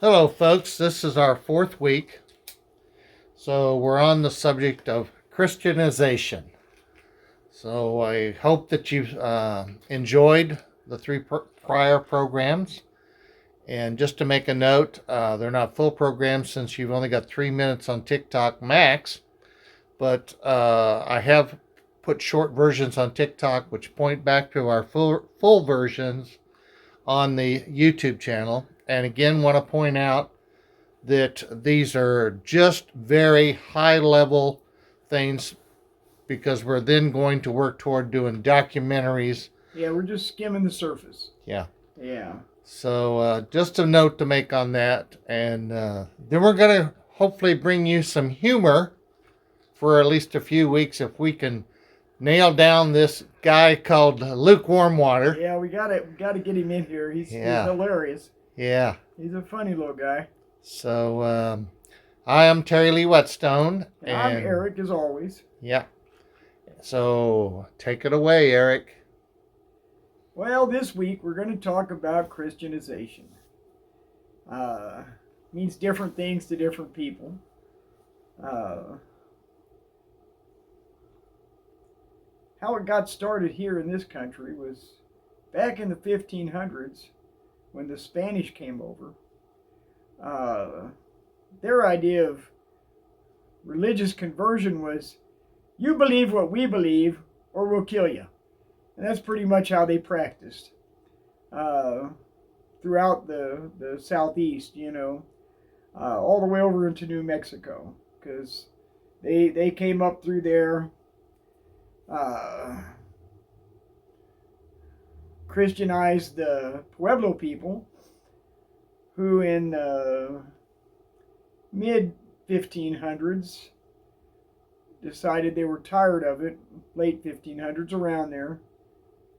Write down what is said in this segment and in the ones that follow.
Hello, folks. This is our fourth week. So, we're on the subject of Christianization. So, I hope that you've enjoyed the three prior programs. And just to make a note, they're not full programs since you've only got 3 minutes on TikTok max. But I have put short versions on TikTok, which point back to our full versions on the YouTube channel. And again, want to point out that these are just very high level things because we're then going to work toward doing documentaries. Yeah, we're just skimming the surface. Yeah. Yeah. So just a note to make on that. And then we're going to hopefully bring you some humor for at least a few weeks if we can nail down this guy called Lukewarm Water. Yeah, we gotta get him in here. He's hilarious. Yeah. He's a funny little guy. So I am Terry Lee Whetstone. And I'm Eric, as always. Yeah. So take it away, Eric. Well, this week we're going to talk about Christianization. Means different things to different people. How it got started here in this country was back in the 1500s when the Spanish came over. Their idea of religious conversion was, you believe what we believe or we'll kill you. And that's pretty much how they practiced throughout the southeast, all the way over into New Mexico, because they came up through there, Christianized the Pueblo people, who in the mid 1500s decided they were tired of it, late 1500s, around there,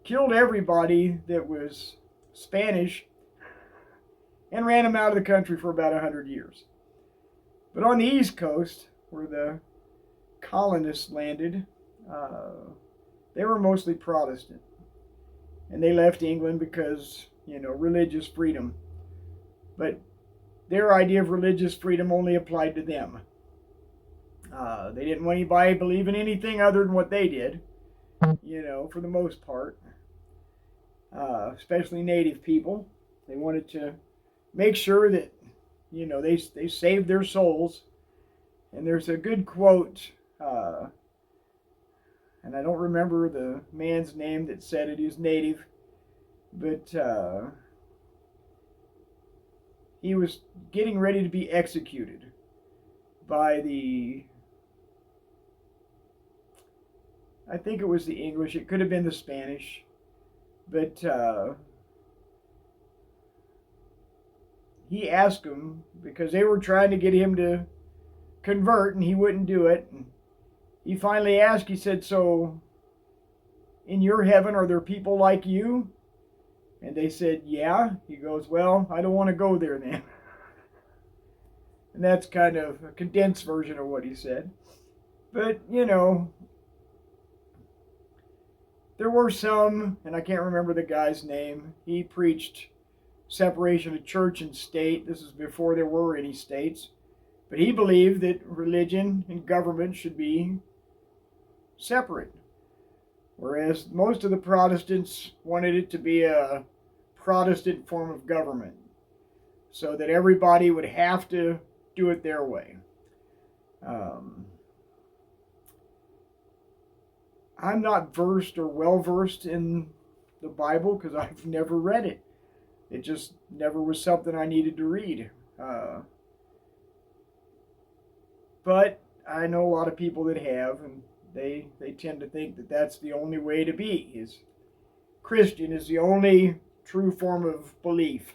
killed everybody that was Spanish, and ran them out of the country for about 100 years. But on the East Coast, where the colonists landed, they were mostly Protestant. And they left England because, religious freedom. But their idea of religious freedom only applied to them. They didn't want anybody to believe in anything other than what they did, for the most part. Especially native people. They wanted to make sure that, they saved their souls. And there's a good quote, and I don't remember the man's name that said it. He was native, but he was getting ready to be executed by I think it was the English, it could have been the Spanish, but he asked them, because they were trying to get him to convert and he wouldn't do it. And he finally asked, he said, so in your heaven are there people like you? And they said, yeah. He goes, well, I don't want to go there then. And that's kind of a condensed version of what he said. But, there were some, and I can't remember the guy's name, he preached separation of church and state. This is before there were any states. But he believed that religion and government should be separate. Whereas most of the Protestants wanted it to be a Protestant form of government, so that everybody would have to do it their way. I'm not versed or well versed in the Bible because I've never read it. It just never was something I needed to read. But I know a lot of people that have, and they tend to think that that's the only way to be. Is Christian is the only true form of belief.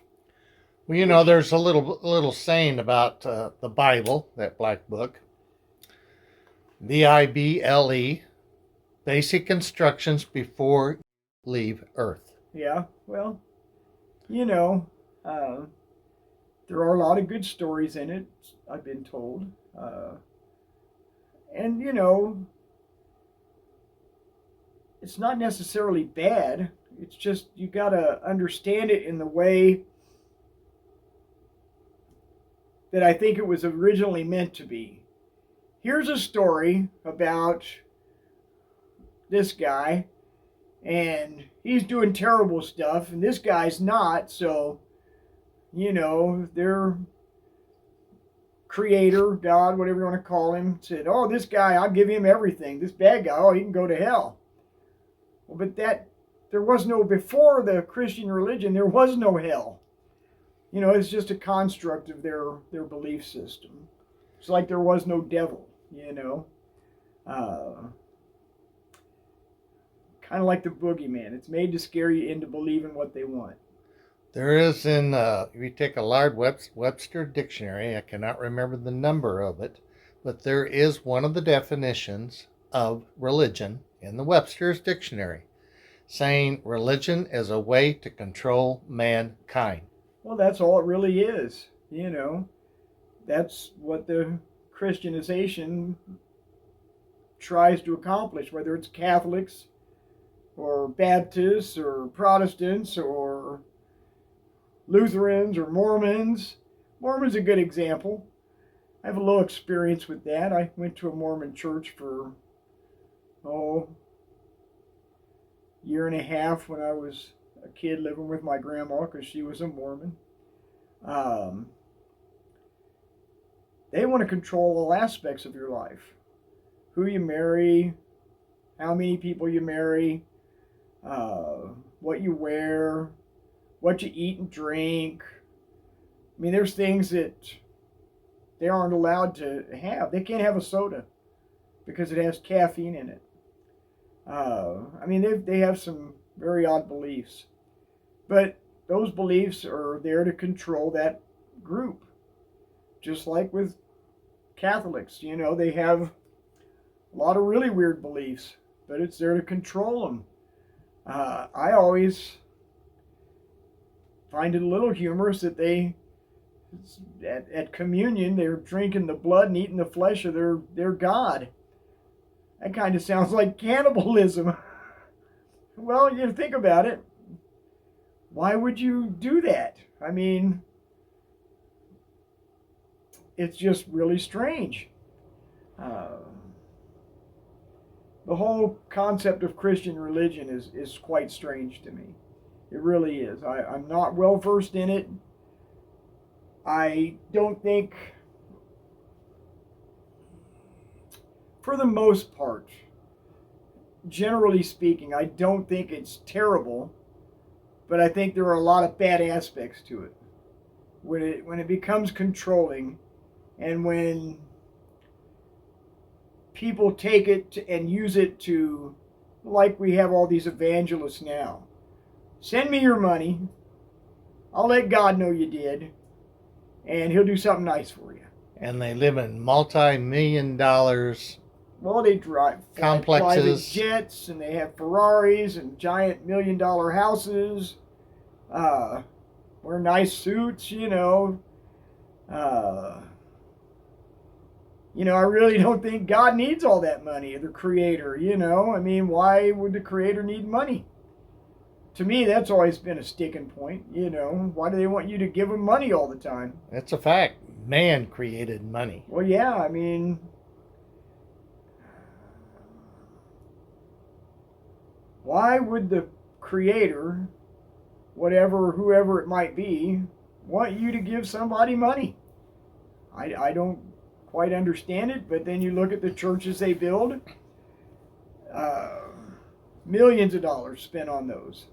Well, there's a little saying about the Bible, that black book. Bible, basic instructions before you leave Earth. Yeah, well, there are a lot of good stories in it, I've been told. And, it's not necessarily bad. It's just you got to understand it in the way that I think it was originally meant to be. Here's a story about this guy, and he's doing terrible stuff, and this guy's not, so, their creator, God, whatever you want to call him, said, oh, this guy, I'll give him everything. This bad guy, oh, he can go to hell. Well, but there was no, before the Christian religion, there was no hell. It's just a construct of their belief system. It's like there was no devil, kind of like the boogeyman. It's made to scare you into believing what they want. There is if you take a large Webster dictionary, I cannot remember the number of it, but there is one of the definitions of religion in the Webster's dictionary, saying religion is a way to control mankind. Well, that's all it really is. That's what the Christianization tries to accomplish, whether it's Catholics or Baptists or Protestants or Lutherans or Mormons. Mormon's a good example. I have a little experience with that. I went to a Mormon church for, year and a half when I was a kid living with my grandma because she was a Mormon. They want to control all aspects of your life. Who you marry, how many people you marry, what you wear, what you eat and drink. I mean, there's things that they aren't allowed to have. They can't have a soda because it has caffeine in it. They have some very odd beliefs. But those beliefs are there to control that group. Just like with Catholics, they have a lot of really weird beliefs, but it's there to control them. I always find it a little humorous that at communion, they're drinking the blood and eating the flesh of their God. That kind of sounds like cannibalism. Well, you think about it. Why would you do that? It's just really strange. The whole concept of Christian religion is quite strange to me. It really is. I'm not well versed in it. I don't think, for the most part, generally speaking, I don't think it's terrible, but I think there are a lot of bad aspects to it. When it becomes controlling, and when people take it and use it to, like we have all these evangelists now. Send me your money. I'll let God know you did, and He'll do something nice for you. And they live in multi-million dollars. Well, they drive complexes, private jets, and they have Ferraris and giant $1 million houses. Wear nice suits, I really don't think God needs all that money, the Creator, why would the Creator need money? To me, that's always been a sticking point, Why do they want you to give them money all the time? That's a fact. Man created money. Well, yeah, why would the Creator, whoever it might be, want you to give somebody money? I don't quite understand it, but then you look at the churches they build, millions of dollars spent on those.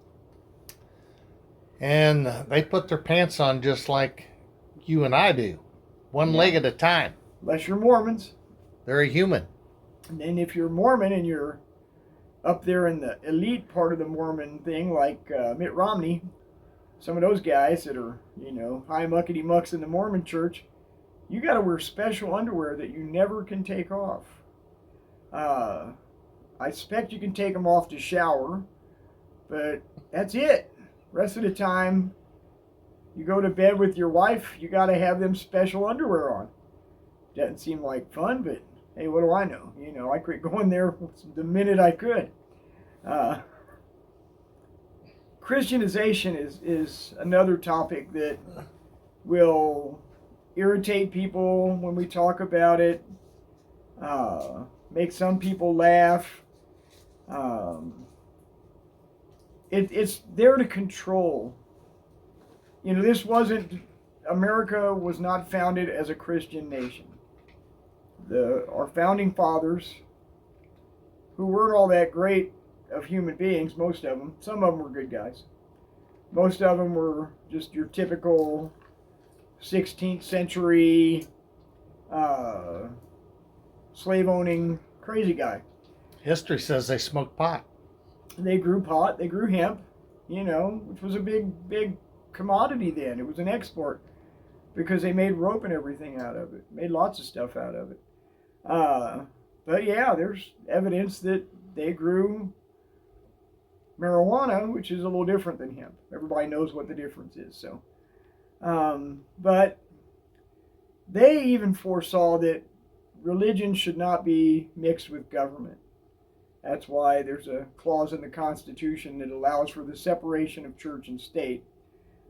And they put their pants on just like you and I do, one leg at a time. Unless you're Mormons. They're a human. And then if you're Mormon and you're up there in the elite part of the Mormon thing, like Mitt Romney, some of those guys that are, high muckety mucks in the Mormon church, you got to wear special underwear that you never can take off. I expect you can take them off to shower, but that's it. Rest of the time, you go to bed with your wife, you got to have them special underwear on. Doesn't seem like fun, but hey, what do I know? I quit going there the minute I could. Christianization is another topic that will irritate people when we talk about it, make some people laugh. It's there to control. You know, America was not founded as a Christian nation. Our founding fathers, who weren't all that great of human beings, most of them, some of them were good guys. Most of them were just your typical 16th century slave-owning crazy guy. History says they smoked pot. They grew pot, they grew hemp, you know, which was a big commodity then. It was an export because they made rope and everything out of it. Made lots of stuff out of it. But yeah, there's evidence that they grew marijuana, which is a little different than hemp. Everybody knows what the difference is. So, but they even foresaw that religion should not be mixed with government. That's why there's a clause in the Constitution that allows for the separation of church and state.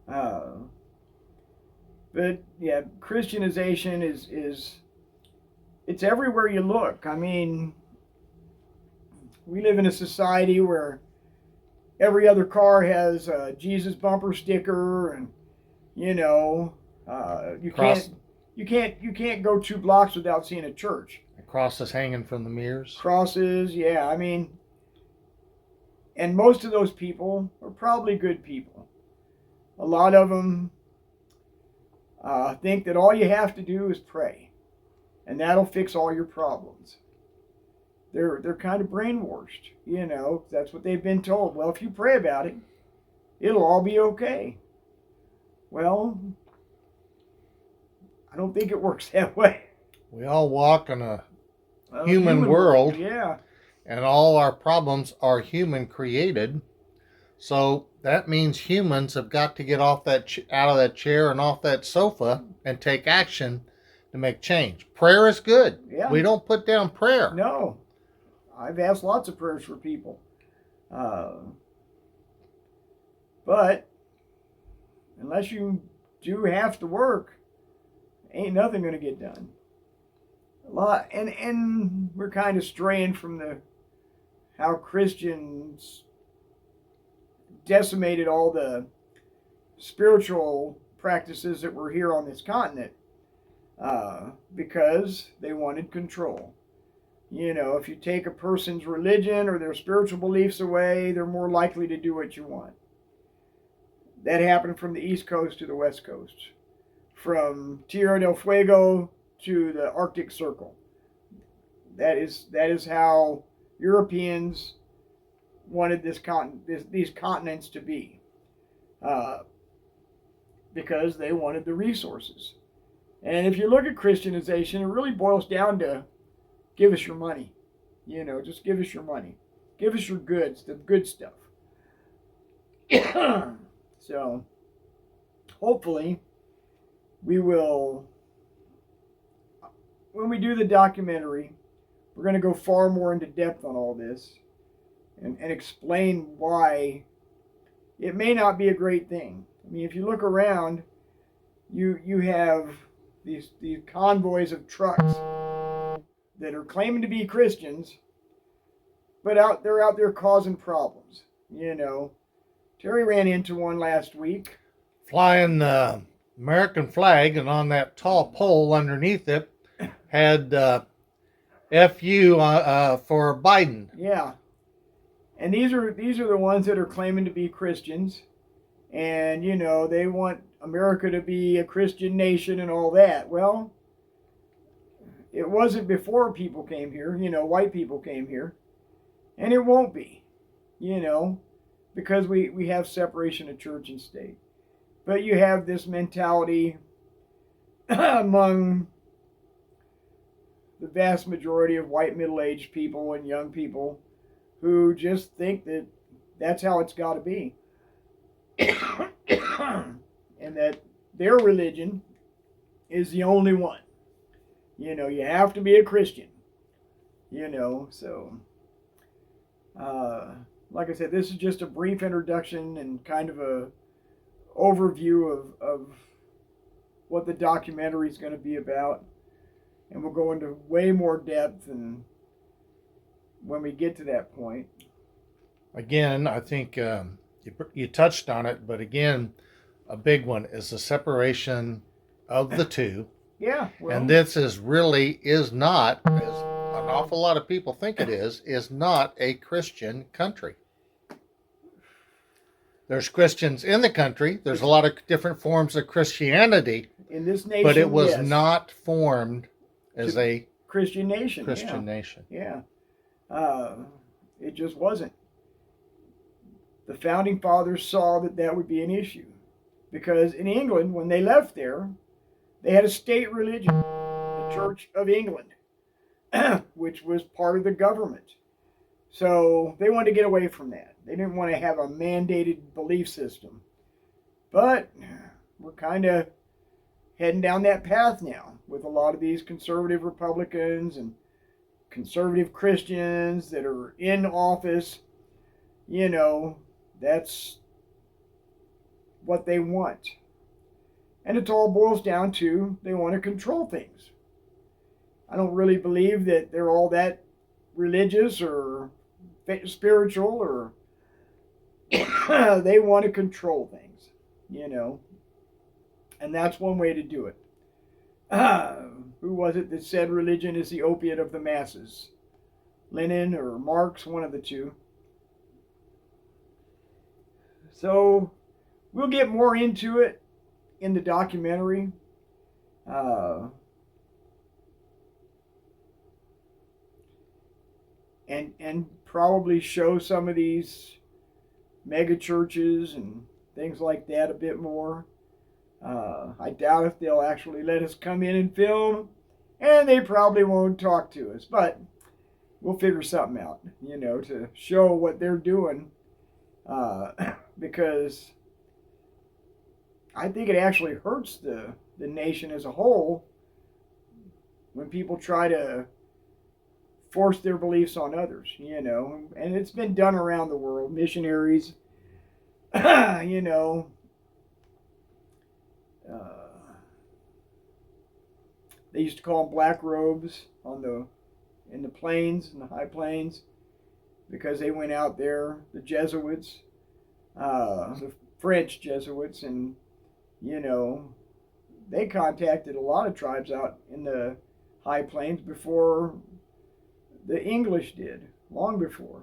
But yeah, Christianization is it's everywhere you look. I mean, we live in a society where every other car has a Jesus bumper sticker, and you know, you can't go 2 blocks without seeing a church. Crosses hanging from the mirrors. Crosses, yeah. I mean, and most of those people are probably good people. A lot of them think that all you have to do is pray, and that'll fix all your problems. They're kind of brainwashed, you know. That's what they've been told. Well, if you pray about it, it'll all be okay. Well, I don't think it works that way. We all walk in a human world, yeah, and all our problems are human created. So that means humans have got to get off out of that chair and off that sofa and take action to make change. Prayer is good. Yeah. We don't put down prayer. No, I've asked lots of prayers for people, but unless you do half the work, ain't nothing going to get done. A lot, and we're kind of straying from how Christians decimated all the spiritual practices that were here on this continent because they wanted control. You know, if you take a person's religion or their spiritual beliefs away, they're more likely to do what you want. That happened from the East Coast to the West Coast, from Tierra del Fuego to the Arctic Circle. That is how Europeans wanted these continents to be, because they wanted the resources. And if you look at Christianization, it really boils down to give us your money. You know, just give us your money. Give us your goods, the good stuff. So, hopefully, we will, when we do the documentary, we're going to go far more into depth on all this and explain why it may not be a great thing. I mean, if you look around, you have these convoys of trucks that are claiming to be Christians, but they're out there causing problems. You know, Terry ran into one last week. Flying the American flag, and on that tall pole underneath it had FU for Biden. Yeah. And these are the ones that are claiming to be Christians. And, you know, they want America to be a Christian nation and all that. Well, it wasn't before people came here, you know, white people came here. And it won't be, you know, because we have separation of church and state. But you have this mentality among the vast majority of white middle-aged people and young people who just think that that's how it's got to be. And that their religion is the only one. You know, you have to be a Christian. You know, so like I said, this is just a brief introduction and kind of a overview of what the documentary is going to be about, and we'll go into way more depth and when we get to that point. Again, I think you touched on it, but again, a big one is the separation of the two. Yeah, well, And this is not, as an awful lot of people think it is not a Christian country. There's Christians in the country. There's a lot of different forms of Christianity, in this nation, but it was yes, not formed as a Christian nation. Christian nation. Yeah, it just wasn't. The founding fathers saw that would be an issue because in England, when they left there, they had a state religion, the Church of England, which was part of the government. So they wanted to get away from that. They didn't want to have a mandated belief system. But we're kind of heading down that path now with a lot of these conservative Republicans and conservative Christians that are in office. You know, that's what they want. And it all boils down to they want to control things. I don't really believe that they're all that religious or spiritual, or they want to control things, you know. And that's one way to do it. Who was it that said religion is the opiate of the masses? Lenin or Marx, one of the two. So we'll get more into it in the documentary. And probably show some of these mega churches and things like that a bit more. I doubt if they'll actually let us come in and film, and they probably won't talk to us, but we'll figure something out, you know, to show what they're doing, because I think it actually hurts the nation as a whole when people try to force their beliefs on others, you know. And it's been done around the world. Missionaries, you know, they used to call them black robes in the plains, in the high plains, because they went out there, the Jesuits, the French Jesuits, and, you know, they contacted a lot of tribes out in the high plains before the English did, long before.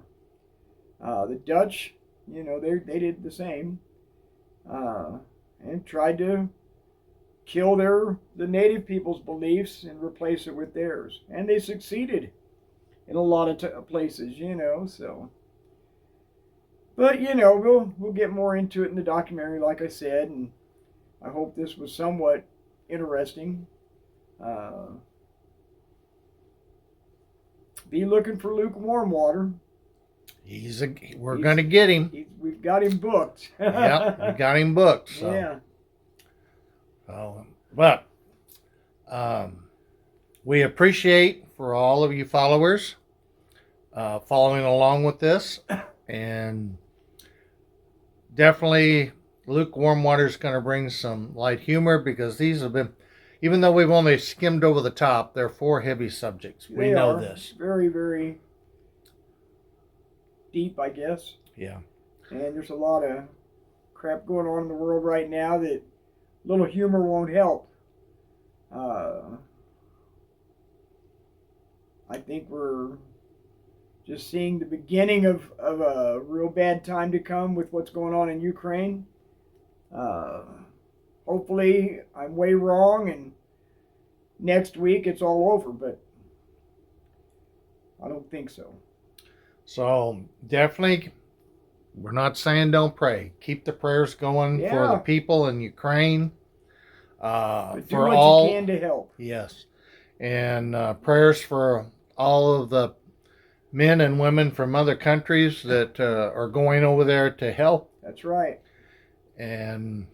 The Dutch, you know, they did the same, and tried to kill the native people's beliefs and replace it with theirs. And they succeeded in a lot of places, you know, so. But, you know, we'll get more into it in the documentary, like I said, and I hope this was somewhat interesting. Be looking for lukewarm water. We're going to get him. We've got him booked. Yep, we got him booked. So. Yeah. But we appreciate for all of you followers following along with this, and definitely lukewarm water is going to bring some light humor, because these have been, even though we've only skimmed over the top, they're 4 heavy subjects. We know this. Very, very deep, I guess. Yeah. And there's a lot of crap going on in the world right now that little humor won't help. I think we're just seeing the beginning of a real bad time to come with what's going on in Ukraine. Hopefully I'm way wrong and next week it's all over, but I don't think so. So definitely, we're not saying don't pray. Keep the prayers going for the people in Ukraine. But do for what all, you can to help. Yes. And prayers for all of the men and women from other countries that are going over there to help. That's right. And,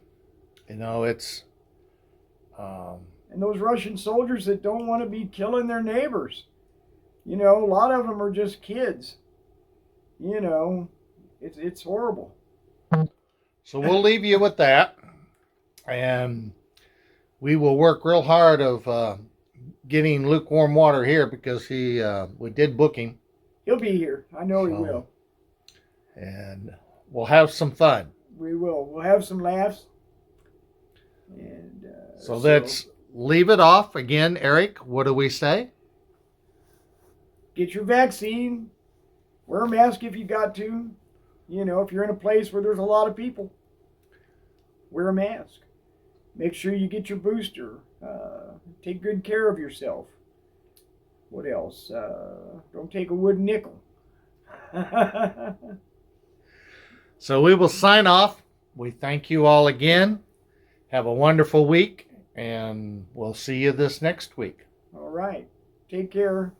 you know, it's... and those Russian soldiers that don't want to be killing their neighbors. You know, a lot of them are just kids. You know, it's horrible. So we'll leave you with that. And we will work real hard of getting lukewarm water here because we did book him, He'll be here. I know he So- will. and we'll have some fun. We will. We'll have some laughs. And So let's leave it off again, Eric. What do we say? get your vaccine. Wear a mask if you got to. You know, if you're in a place where there's a lot of people, wear a mask. Make sure you get your booster. Take good care of yourself. What else? Don't take a wooden nickel. So we will sign off. We thank you all again. Have a wonderful week, and we'll see you this next week. All right. Take care.